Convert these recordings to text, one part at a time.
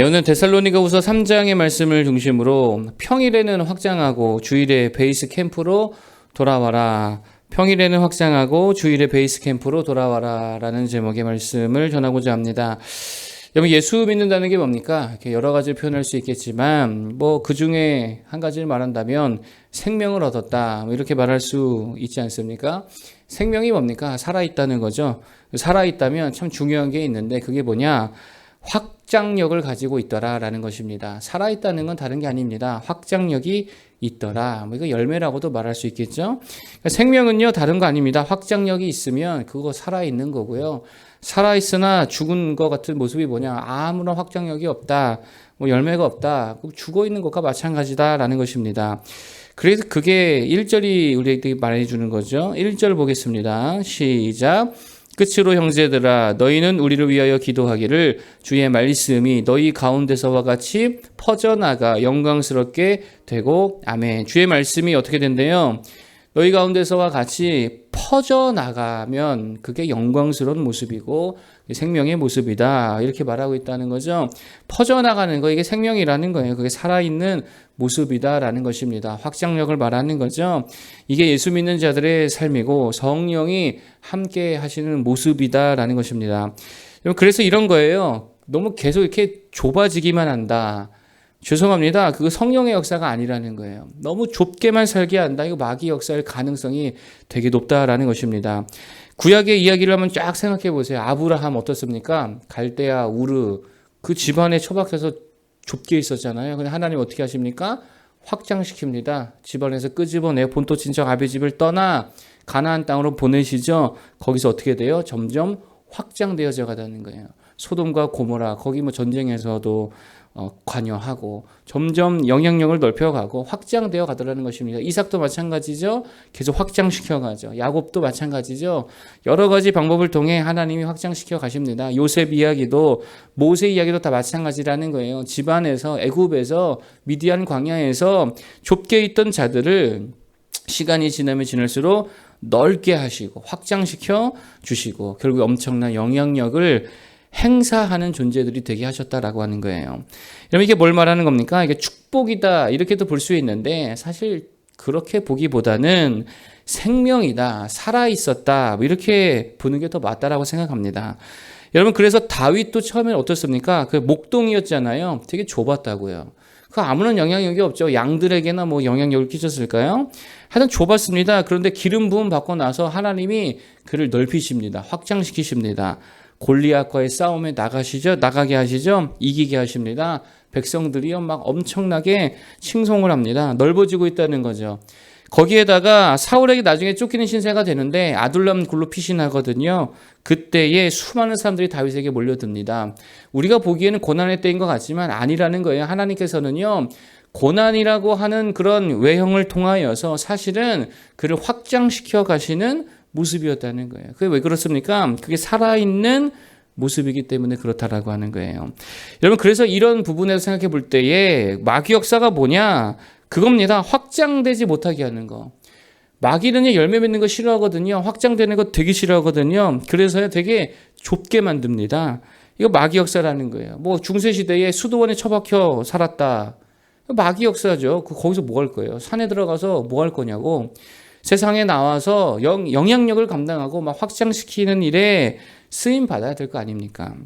오늘 데살로니가후서 3장의 말씀을 중심으로 평일에는 확장하고 주일에 베이스 캠프로 돌아와라. 평일에는 확장하고 주일에 베이스 캠프로 돌아와라 라는 제목의 말씀을 전하고자 합니다. 여러분, 예수 믿는다는 게 뭡니까? 이렇게 여러 가지를 표현할 수 있겠지만 그 중에 한 가지를 말한다면 생명을 얻었다 이렇게 말할 수 있지 않습니까? 생명이 뭡니까? 살아있다는 거죠. 살아있다면 참 중요한 게 있는데 그게 뭐냐? 확장력을 가지고 있더라라는 것입니다. 살아있다는 건 다른 게 아닙니다. 확장력이 있더라. 이거 열매라고도 말할 수 있겠죠. 그러니까 생명은요 다른 거 아닙니다. 확장력이 있으면 그거 살아있는 거고요. 살아있으나 죽은 것 같은 모습이 뭐냐? 아무런 확장력이 없다. 열매가 없다. 죽어 있는 것과 마찬가지다라는 것입니다. 그래서 그게 1절이 우리에게 말해주는 거죠. 1절 보겠습니다. 시작. 끝으로 형제들아 너희는 우리를 위하여 기도하기를 주의 말씀이 너희 가운데서와 같이 퍼져나가 영광스럽게 되고 아멘. 주의 말씀이 어떻게 된대요? 너희 가운데서와 같이 퍼져나가면 그게 영광스러운 모습이고 생명의 모습이다 이렇게 말하고 있다는 거죠. 퍼져나가는 거 이게 생명이라는 거예요. 그게 살아있는 모습이다라는 것입니다. 확장력을 말하는 거죠. 이게 예수 믿는 자들의 삶이고 성령이 함께 하시는 모습이다라는 것입니다. 그래서 이런 거예요. 너무 계속 이렇게 좁아지기만 한다. 죄송합니다. 그거 성령의 역사가 아니라는 거예요. 너무 좁게만 살게 한다. 이거 마귀 역사일 가능성이 되게 높다라는 것입니다. 구약의 이야기를 한번 쫙 생각해 보세요. 아브라함 어떻습니까? 갈대아, 우르 그 집안에 처박혀서 좁게 있었잖아요. 근데 하나님 어떻게 하십니까? 확장시킵니다. 집안에서 끄집어내 본토 친척 아비 집을 떠나 가나안 땅으로 보내시죠. 거기서 어떻게 돼요? 점점 확장되어져 가다는 거예요. 소돔과 고모라 거기 전쟁에서도 관여하고 점점 영향력을 넓혀가고 확장되어 가더라는 것입니다. 이삭도 마찬가지죠. 계속 확장시켜 가죠. 야곱도 마찬가지죠. 여러 가지 방법을 통해 하나님이 확장시켜 가십니다. 요셉 이야기도 모세 이야기도 다 마찬가지라는 거예요. 집안에서 애굽에서 미디안 광야에서 좁게 있던 자들을 시간이 지나면 지날수록 넓게 하시고 확장시켜 주시고 결국 엄청난 영향력을 행사하는 존재들이 되게 하셨다라고 하는 거예요. 여러분 이게 뭘 말하는 겁니까? 이게 축복이다 이렇게도 볼 수 있는데 사실 그렇게 보기보다는 생명이다, 살아있었다 이렇게 보는 게 더 맞다라고 생각합니다. 여러분 그래서 다윗도 처음에는 어떻습니까? 그 목동이었잖아요. 되게 좁았다고요. 그 아무런 영향력이 없죠. 양들에게나 영향력을 끼쳤을까요? 하여튼 좁았습니다. 그런데 기름 부음 받고 나서 하나님이 그를 넓히십니다. 확장시키십니다. 골리앗과의 싸움에 나가게 하시죠. 이기게 하십니다. 백성들이요 막 엄청나게 칭송을 합니다. 넓어지고 있다는 거죠. 거기에다가 사울에게 나중에 쫓기는 신세가 되는데 아둘람 굴로 피신하거든요. 그때에 수많은 사람들이 다윗에게 몰려듭니다. 우리가 보기에는 고난의 때인 것 같지만 아니라는 거예요. 하나님께서는요 고난이라고 하는 그런 외형을 통하여서 사실은 그를 확장시켜 가시는 모습이었다는 거예요. 그게 왜 그렇습니까? 그게 살아있는 모습이기 때문에 그렇다라고 하는 거예요. 여러분 그래서 이런 부분에서 생각해 볼 때에 마귀 역사가 뭐냐? 그겁니다. 확장되지 못하게 하는 거. 마귀는요 열매 맺는 거 싫어하거든요. 확장되는 거 되게 싫어하거든요. 그래서요 되게 좁게 만듭니다. 이거 마귀 역사라는 거예요. 중세시대에 수도원에 처박혀 살았다. 마귀 역사죠. 거기서 뭐 할 거예요? 산에 들어가서 뭐 할 거냐고. 세상에 나와서 영향력을 감당하고 막 확장시키는 일에 쓰임 받아야 될 거 아닙니까?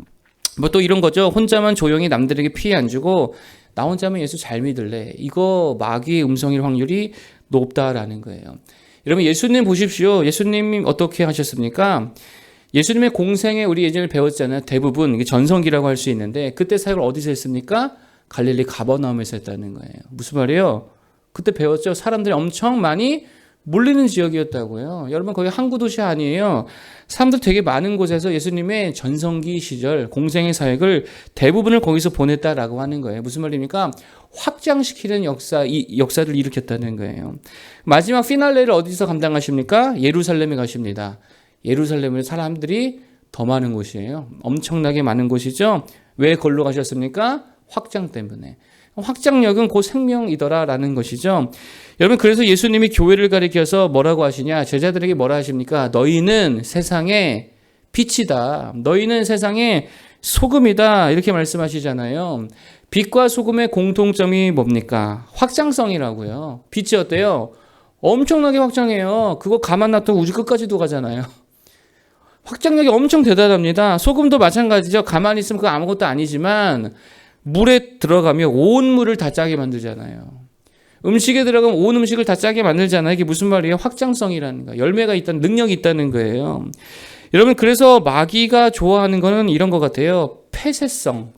또 이런 거죠. 혼자만 조용히 남들에게 피해 안 주고 나 혼자만 예수 잘 믿을래. 이거 마귀의 음성일 확률이 높다라는 거예요. 여러분 예수님 보십시오. 예수님이 어떻게 하셨습니까? 예수님의 공생에 우리 예전에 배웠잖아요. 대부분 이게 전성기라고 할 수 있는데 그때 사역을 어디서 했습니까? 갈릴리 가버나움에서 했다는 거예요. 무슨 말이에요? 그때 배웠죠. 사람들이 엄청 많이 몰리는 지역이었다고요. 여러분 거기 항구 도시 아니에요. 사람들 되게 많은 곳에서 예수님의 전성기 시절 공생의 사역을 대부분을 거기서 보냈다라고 하는 거예요. 무슨 말입니까? 확장시키는 이 역사를 일으켰다는 거예요. 마지막 피날레를 어디서 감당하십니까? 예루살렘에 가십니다. 예루살렘은 사람들이 더 많은 곳이에요. 엄청나게 많은 곳이죠. 왜 거기로 가셨습니까? 확장 때문에. 확장력은 곧 생명이더라라는 것이죠. 여러분 그래서 예수님이 교회를 가리켜서 뭐라고 하시냐? 제자들에게 뭐라 하십니까? 너희는 세상의 빛이다. 너희는 세상의 소금이다 이렇게 말씀하시잖아요. 빛과 소금의 공통점이 뭡니까? 확장성이라고요. 빛이 어때요? 엄청나게 확장해요. 그거 가만 놔두고 우주 끝까지도 가잖아요. 확장력이 엄청 대단합니다. 소금도 마찬가지죠. 가만히 있으면 그거 아무것도 아니지만 물에 들어가면 온 물을 다 짜게 만들잖아요. 음식에 들어가면 온 음식을 다 짜게 만들잖아요. 이게 무슨 말이에요? 확장성이라는 거. 열매가 있다는, 능력이 있다는 거예요. 여러분, 그래서 마귀가 좋아하는 거는 이런 것 같아요. 폐쇄성.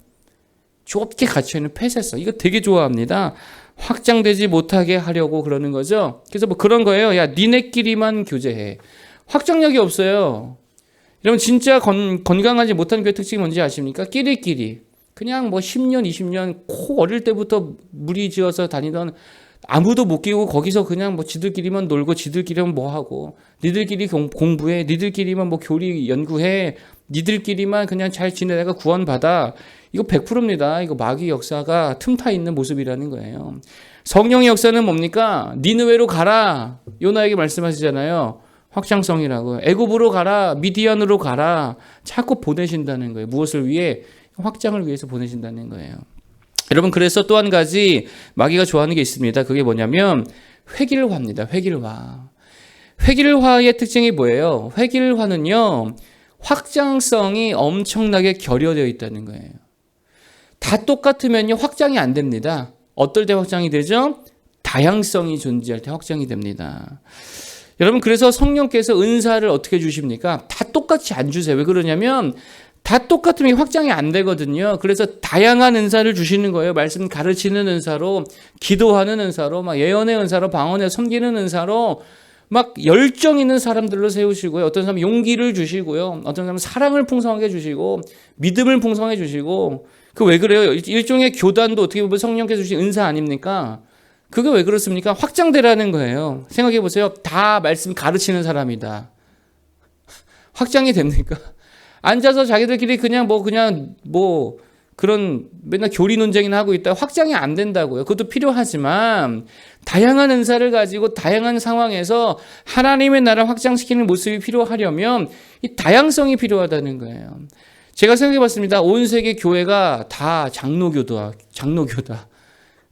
좁게 갇혀있는 폐쇄성. 이거 되게 좋아합니다. 확장되지 못하게 하려고 그러는 거죠. 그래서 뭐 그런 거예요. 야, 니네끼리만 교제해. 확장력이 없어요. 여러분, 진짜 건강하지 못한 교회 특징이 뭔지 아십니까? 끼리끼리. 그냥 뭐 10년, 20년 코 어릴 때부터 무리지어서 다니던 아무도 못 끼고 거기서 그냥 뭐 지들끼리만 놀고 지들끼리만 뭐 하고 니들끼리 공부해, 니들끼리만 뭐 교리 연구해, 니들끼리만 그냥 잘 지내다가 구원받아. 이거 100%입니다. 이거 마귀 역사가 틈타 있는 모습이라는 거예요. 성령의 역사는 뭡니까? 니느웨로 가라. 요나에게 말씀하시잖아요. 확장성이라고. 애굽으로 가라. 미디안으로 가라. 자꾸 보내신다는 거예요. 무엇을 위해? 확장을 위해서 보내신다는 거예요. 여러분, 그래서 또 한 가지 마귀가 좋아하는 게 있습니다. 그게 뭐냐면 획일화입니다. 획일화. 획일화의 특징이 뭐예요? 획일화는요, 확장성이 엄청나게 결여되어 있다는 거예요. 다 똑같으면요, 확장이 안 됩니다. 어떨 때 확장이 되죠? 다양성이 존재할 때 확장이 됩니다. 여러분, 그래서 성령께서 은사를 어떻게 주십니까? 다 똑같이 안 주세요. 왜 그러냐면 다 똑같으면 확장이 안 되거든요. 그래서 다양한 은사를 주시는 거예요. 말씀 가르치는 은사로, 기도하는 은사로, 막 예언의 은사로, 방언에 섬기는 은사로, 막 열정 있는 사람들로 세우시고요. 어떤 사람은 용기를 주시고요. 어떤 사람은 사랑을 풍성하게 주시고, 믿음을 풍성하게 주시고. 그 왜 그래요? 일종의 교단도 어떻게 보면 성령께서 주신 은사 아닙니까? 그게 왜 그렇습니까? 확장되라는 거예요. 생각해 보세요. 다 말씀 가르치는 사람이다. 확장이 됩니까? 앉아서 자기들끼리 그냥 그런 맨날 교리 논쟁이나 하고 있다. 확장이 안 된다고요. 그것도 필요하지만 다양한 은사를 가지고 다양한 상황에서 하나님의 나라를 확장시키는 모습이 필요하려면 이 다양성이 필요하다는 거예요. 제가 생각해 봤습니다. 온 세계 교회가 다 장로교다.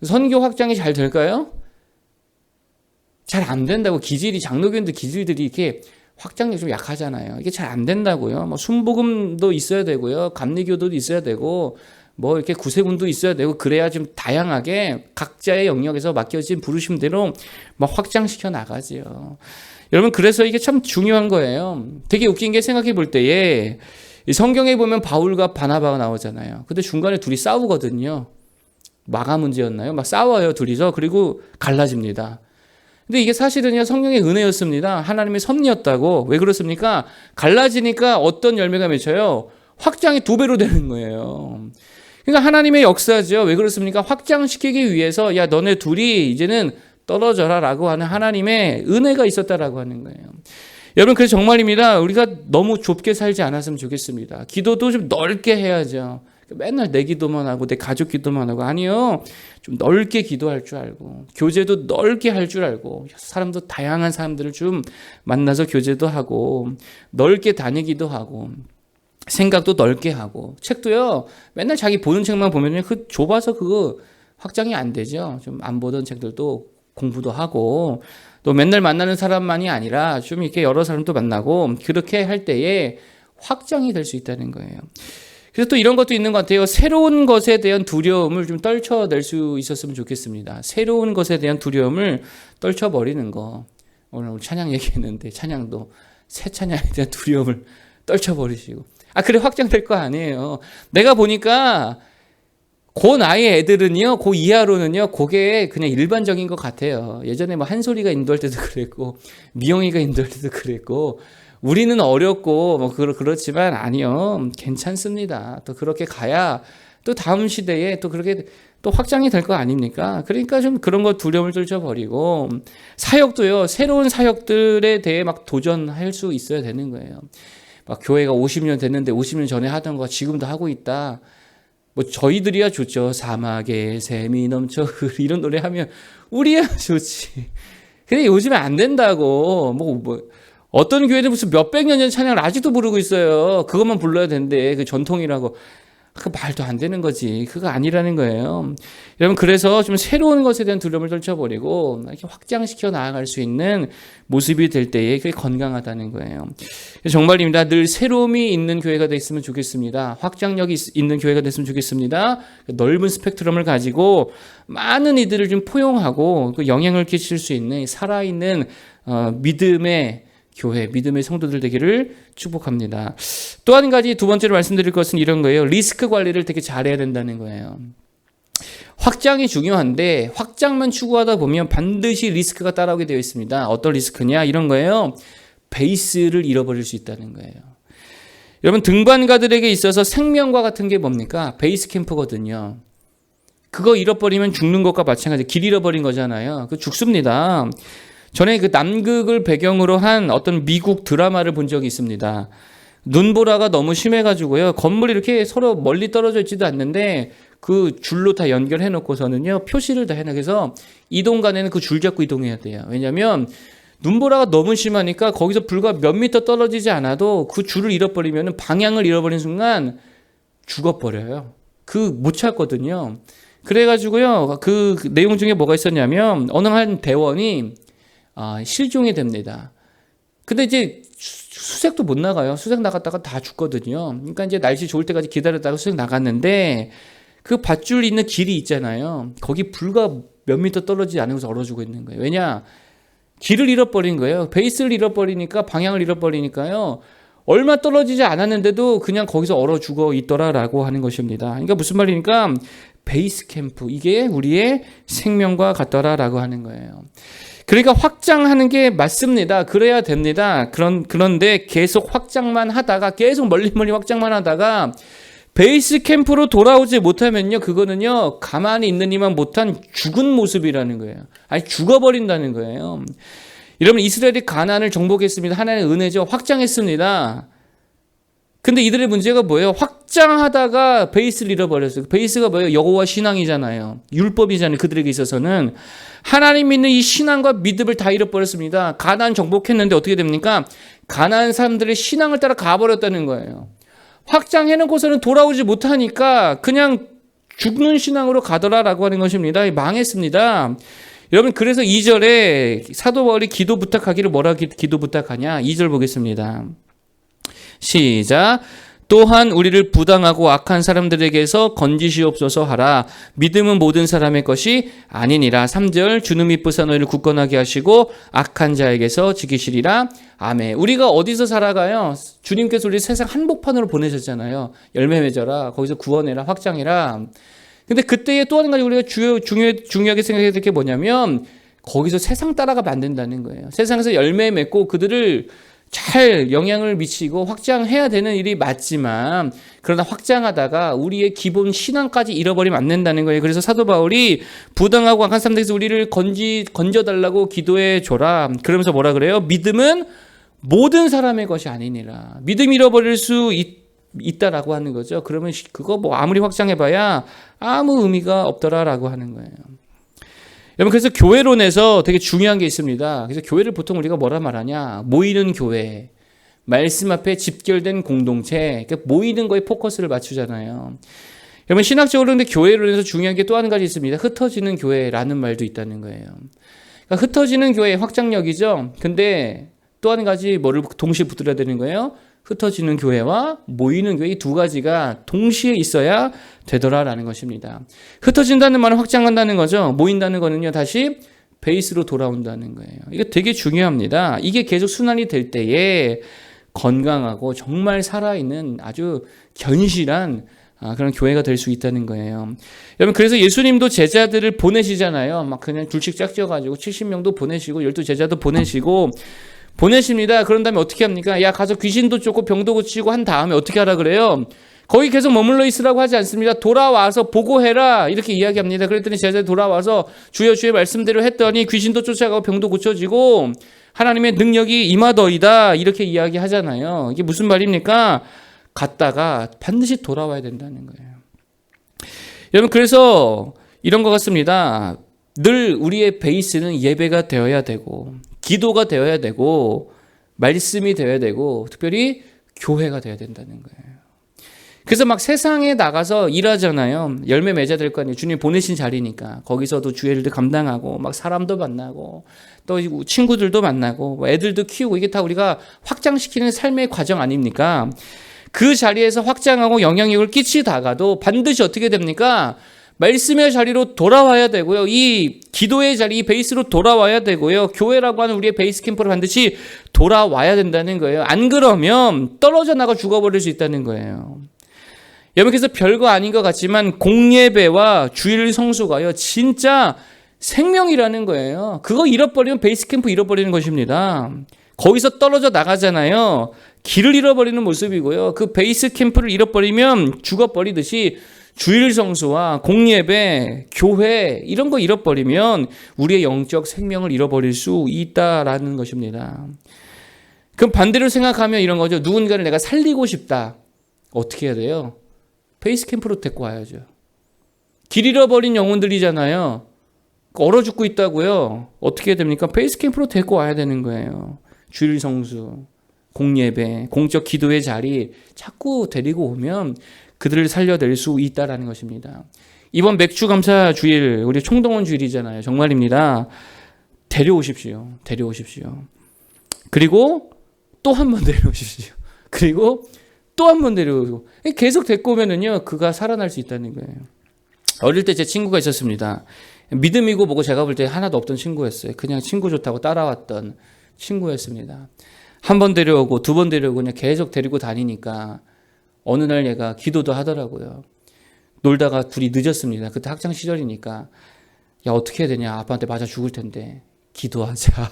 선교 확장이 잘 될까요? 잘 안 된다고. 장로교인들 기질들이 이렇게 확장력이 좀 약하잖아요. 이게 잘 안 된다고요. 뭐 순복음도 있어야 되고요. 감리교도도 있어야 되고, 뭐 이렇게 구세군도 있어야 되고, 그래야 좀 다양하게 각자의 영역에서 맡겨진 부르심대로 막 확장시켜 나가지요. 여러분, 그래서 이게 참 중요한 거예요. 되게 웃긴 게 생각해 볼 때에 성경에 보면 바울과 바나바가 나오잖아요. 근데 중간에 둘이 싸우거든요. 마가 문제였나요? 막 싸워요, 둘이서. 그리고 갈라집니다. 근데 이게 사실은요, 성령의 은혜였습니다. 하나님의 섭리였다고. 왜 그렇습니까? 갈라지니까 어떤 열매가 맺혀요? 확장이 2배로 되는 거예요. 그러니까 하나님의 역사죠. 왜 그렇습니까? 확장시키기 위해서, 야, 너네 둘이 이제는 떨어져라 라고 하는 하나님의 은혜가 있었다라고 하는 거예요. 여러분, 그래서 정말입니다. 우리가 너무 좁게 살지 않았으면 좋겠습니다. 기도도 좀 넓게 해야죠. 맨날 내 기도만 하고 내 가족 기도만 하고. 아니요, 좀 넓게 기도할 줄 알고, 교제도 넓게 할 줄 알고, 사람도 다양한 사람들을 좀 만나서 교제도 하고, 넓게 다니기도 하고, 생각도 넓게 하고. 책도요, 맨날 자기 보는 책만 보면 그 좁아서 그거 확장이 안 되죠. 좀 안 보던 책들도 공부도 하고, 또 맨날 만나는 사람만이 아니라 좀 이렇게 여러 사람도 만나고, 그렇게 할 때에 확장이 될 수 있다는 거예요. 그래서 또 이런 것도 있는 것 같아요. 새로운 것에 대한 두려움을 좀 떨쳐낼 수 있었으면 좋겠습니다. 새로운 것에 대한 두려움을 떨쳐버리는 거. 오늘 찬양 얘기했는데, 찬양도 새 찬양에 대한 두려움을 떨쳐버리시고. 그래, 확장될 거 아니에요. 내가 보니까 그 나이의 애들은요, 그 이하로는요, 그게 그냥 일반적인 것 같아요. 예전에 뭐 한솔이가 인도할 때도 그랬고, 미영이가 인도할 때도 그랬고, 우리는 어렵고 뭐 그렇지만 아니요, 괜찮습니다. 또 그렇게 가야 또 다음 시대에 또 그렇게 또 확장이 될 거 아닙니까? 그러니까 좀 그런 거 두려움을 떨쳐버리고, 사역도요, 새로운 사역들에 대해 막 도전할 수 있어야 되는 거예요. 막 교회가 50년 됐는데 50년 전에 하던 거 지금도 하고 있다. 뭐 저희들이야 좋죠. 사막에 샘이 넘쳐 이런 노래 하면 우리야 좋지. 근데 요즘에 안 된다고. 어떤 교회는 무슨 몇백 년 전 찬양을 아직도 부르고 있어요. 그것만 불러야 된대. 그 전통이라고. 그 말도 안 되는 거지. 그거 아니라는 거예요. 여러분, 그래서 좀 새로운 것에 대한 두려움을 떨쳐버리고 이렇게 확장시켜 나아갈 수 있는 모습이 될 때에 그게 건강하다는 거예요. 정말입니다. 늘 새로움이 있는 교회가 됐으면 좋겠습니다. 확장력이 있는 교회가 됐으면 좋겠습니다. 넓은 스펙트럼을 가지고 많은 이들을 좀 포용하고 그 영향을 끼칠 수 있는 살아있는 믿음의 교회, 믿음의 성도들 되기를 축복합니다. 또 한 가지 두 번째로 말씀드릴 것은 이런 거예요. 리스크 관리를 되게 잘해야 된다는 거예요. 확장이 중요한데 확장만 추구하다 보면 반드시 리스크가 따라오게 되어 있습니다. 어떤 리스크냐? 이런 거예요. 베이스를 잃어버릴 수 있다는 거예요. 여러분, 등반가들에게 있어서 생명과 같은 게 뭡니까? 베이스 캠프거든요. 그거 잃어버리면 죽는 것과 마찬가지. 길 잃어버린 거잖아요. 그 죽습니다. 전에 그 남극을 배경으로 한 어떤 미국 드라마를 본 적이 있습니다. 눈보라가 너무 심해가지고요. 건물이 이렇게 서로 멀리 떨어져 있지도 않는데 그 줄로 다 연결해 놓고서는요. 표시를 다 해놔. 그래서 이동 간에는 그 줄 잡고 이동해야 돼요. 왜냐하면 눈보라가 너무 심하니까 거기서 불과 몇 미터 떨어지지 않아도 그 줄을 잃어버리면 방향을 잃어버린 순간 죽어버려요. 못 찾거든요. 그래가지고요. 그 내용 중에 뭐가 있었냐면 어느 한 대원이 실종이 됩니다. 근데 이제 수색도 못 나가요. 수색 나갔다가 다 죽거든요. 그러니까 이제 날씨 좋을 때까지 기다렸다가 수색 나갔는데 그 밧줄 있는 길이 있잖아요. 거기 불과 몇 미터 떨어지지 않으면서 얼어 죽어 있는 거예요. 왜냐? 길을 잃어버린 거예요. 베이스를 잃어버리니까, 방향을 잃어버리니까요. 얼마 떨어지지 않았는데도 그냥 거기서 얼어 죽어 있더라라고 하는 것입니다. 그러니까 무슨 말이니까 베이스 캠프, 이게 우리의 생명과 같더라라고 하는 거예요. 그러니까 확장하는 게 맞습니다. 그래야 됩니다. 그런데 계속 확장만 하다가 계속 멀리 확장만 하다가 베이스 캠프로 돌아오지 못하면요. 그거는요. 가만히 있는 이만 못한 죽은 모습이라는 거예요. 아니 죽어버린다는 거예요. 여러분, 이스라엘이 가나안을 정복했습니다. 하나님의 은혜죠. 확장했습니다. 근데 이들의 문제가 뭐예요? 확장하다가 베이스를 잃어버렸어요. 베이스가 뭐예요? 여호와 신앙이잖아요. 율법이잖아요. 그들에게 있어서는. 하나님 믿는 이 신앙과 믿음을 다 잃어버렸습니다. 가나안 정복했는데 어떻게 됩니까? 가나안 사람들의 신앙을 따라 가버렸다는 거예요. 확장해놓고서는 돌아오지 못하니까 그냥 죽는 신앙으로 가더라라고 하는 것입니다. 망했습니다. 여러분, 그래서 2절에 사도 바울이 기도 부탁하기를 뭐라 기도 부탁하냐? 2절 보겠습니다. 시작. 또한 우리를 부당하고 악한 사람들에게서 건지시옵소서 하라. 믿음은 모든 사람의 것이 아니니라. 3절. 주는 믿부사 너희를 굳건하게 하시고 악한 자에게서 지키시리라. 아멘. 우리가 어디서 살아가요? 주님께서 우리 세상 한복판으로 보내셨잖아요. 열매 맺어라. 거기서 구원해라. 확장해라. 근데 그때에 또 한 가지 우리가 중요하게 생각해야 될 게 뭐냐면 거기서 세상 따라가면 안 된다는 거예요. 세상에서 열매 맺고 그들을 잘 영향을 미치고 확장해야 되는 일이 맞지만 그러나 확장하다가 우리의 기본 신앙까지 잃어버리면 안 된다는 거예요. 그래서 사도 바울이 부당하고 악한 사람들에게서 우리를 건져달라고 기도해 줘라. 그러면서 뭐라 그래요? 믿음은 모든 사람의 것이 아니니라. 믿음 잃어버릴 수 있다라고 하는 거죠. 그러면 그거 뭐 아무리 확장해봐야 아무 의미가 없더라라고 하는 거예요. 여러분, 그래서 교회론에서 되게 중요한 게 있습니다. 그래서 교회를 보통 우리가 뭐라 말하냐? 모이는 교회, 말씀 앞에 집결된 공동체, 그러니까 모이는 거에 포커스를 맞추잖아요. 여러분, 신학적으로 근데 교회론에서 중요한 게 또 한 가지 있습니다. 흩어지는 교회라는 말도 있다는 거예요. 그러니까 흩어지는 교회의 확장력이죠. 근데 또 한 가지 뭐를 동시에 붙들어야 되는 거예요? 흩어지는 교회와 모이는 교회, 이 두 가지가 동시에 있어야 되더라라는 것입니다. 흩어진다는 말은 확장한다는 거죠. 모인다는 거는요, 다시 베이스로 돌아온다는 거예요. 이게 되게 중요합니다. 이게 계속 순환이 될 때에 건강하고 정말 살아있는 아주 견실한 그런 교회가 될 수 있다는 거예요. 여러분, 그래서 예수님도 제자들을 보내시잖아요. 막 그냥 둘씩 짝지어가지고 70명도 보내시고 12제자도 보내십니다. 그런 다음에 어떻게 합니까? 야, 가서 귀신도 쫓고 병도 고치고 한 다음에 어떻게 하라 그래요? 거기 계속 머물러 있으라고 하지 않습니다. 돌아와서 보고해라 이렇게 이야기합니다. 그랬더니 제자들이 돌아와서 주여 주의 말씀대로 했더니 귀신도 쫓아가고 병도 고쳐지고 하나님의 능력이 임하더이다 이렇게 이야기하잖아요. 이게 무슨 말입니까? 갔다가 반드시 돌아와야 된다는 거예요. 여러분, 그래서 이런 것 같습니다. 늘 우리의 베이스는 예배가 되어야 되고 기도가 되어야 되고 말씀이 되어야 되고 특별히 교회가 되어야 된다는 거예요. 그래서 막 세상에 나가서 일하잖아요. 열매 맺어야 될 거 아니에요. 주님 보내신 자리니까. 거기서도 주의 일도 감당하고 막 사람도 만나고 또 친구들도 만나고 애들도 키우고 이게 다 우리가 확장시키는 삶의 과정 아닙니까? 그 자리에서 확장하고 영향력을 끼치다가도 반드시 어떻게 됩니까? 말씀의 자리로 돌아와야 되고요. 이 기도의 자리, 이 베이스로 돌아와야 되고요. 교회라고 하는 우리의 베이스 캠프로 반드시 돌아와야 된다는 거예요. 안 그러면 떨어져 나가 죽어버릴 수 있다는 거예요. 여러분께서 별거 아닌 것 같지만 공예배와 주일 성수가요. 진짜 생명이라는 거예요. 그거 잃어버리면 베이스 캠프 잃어버리는 것입니다. 거기서 떨어져 나가잖아요. 길을 잃어버리는 모습이고요. 그 베이스 캠프를 잃어버리면 죽어버리듯이 주일 성수와 공예배, 교회 이런 거 잃어버리면 우리의 영적 생명을 잃어버릴 수 있다라는 것입니다. 그럼 반대로 생각하면 이런 거죠. 누군가를 내가 살리고 싶다. 어떻게 해야 돼요? 베이스 캠프로 데리고 와야죠. 길 잃어버린 영혼들이잖아요. 얼어 죽고 있다고요. 어떻게 해야 됩니까? 베이스 캠프로 데리고 와야 되는 거예요. 주일 성수, 공예배, 공적 기도의 자리 자꾸 데리고 오면 그들을 살려낼 수 있다라는 것입니다. 이번 맥주 감사 주일, 우리 총동원 주일이잖아요. 정말입니다. 데려오십시오. 데려오십시오. 그리고 또 한 번 데려오십시오. 그리고 또 한 번 데려오고 계속 데리고 오면은요, 그가 살아날 수 있다는 거예요. 어릴 때 제 친구가 있었습니다. 믿음이고 뭐고 제가 볼 때 하나도 없던 친구였어요. 그냥 친구 좋다고 따라왔던 친구였습니다. 한 번 데려오고 두 번 데려오고 그냥 계속 데리고 다니니까 어느 날 얘가 기도도 하더라고요. 놀다가 둘이 늦었습니다. 그때 학창 시절이니까 야 어떻게 해야 되냐. 아빠한테 맞아 죽을 텐데 기도하자.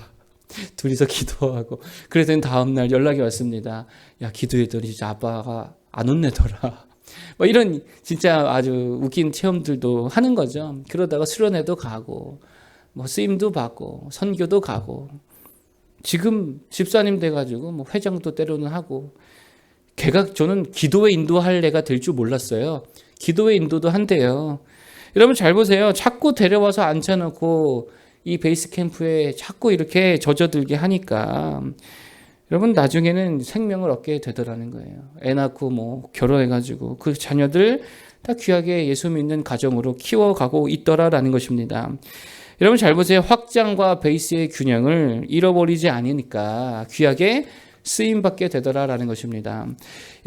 둘이서 기도하고 그랬더니 다음날 연락이 왔습니다. 야 기도했더니 진짜 아빠가 안 혼내더라. 뭐 이런 진짜 아주 웃긴 체험들도 하는 거죠. 그러다가 수련회도 가고 뭐 쓰임도 받고 선교도 가고 지금 집사님 돼가지고 뭐 회장도 때로는 하고 걔가 저는 기도의 인도할 애가 될 줄 몰랐어요. 기도의 인도도 한대요. 여러분 잘 보세요. 자꾸 데려와서 앉혀놓고 이 베이스 캠프에 자꾸 이렇게 젖어들게 하니까 여러분 나중에는 생명을 얻게 되더라는 거예요. 애 낳고 뭐 결혼해가지고 그 자녀들 다 귀하게 예수 믿는 가정으로 키워가고 있더라라는 것입니다. 여러분 잘 보세요. 확장과 베이스의 균형을 잃어버리지 않으니까 귀하게 쓰임받게 되더라라는 것입니다.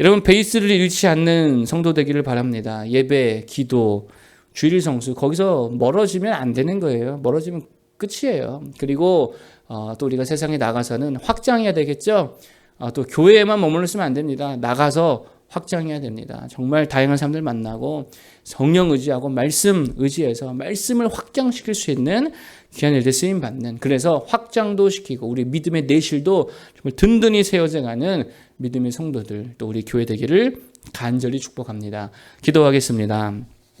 여러분 베이스를 잃지 않는 성도 되기를 바랍니다. 예배, 기도, 주일 성수 거기서 멀어지면 안 되는 거예요. 멀어지면 끝이에요. 그리고 또 우리가 세상에 나가서는 확장해야 되겠죠. 또 교회에만 머물러 있으면 안 됩니다. 나가서 확장해야 됩니다. 정말 다양한 사람들 만나고 성령 의지하고 말씀 의지해서 말씀을 확장시킬 수 있는 귀한 일들 쓰임 받는 그래서 확장도 시키고 우리 믿음의 내실도 정말 든든히 세워져가는 믿음의 성도들 또 우리 교회 되기를 간절히 축복합니다. 기도하겠습니다.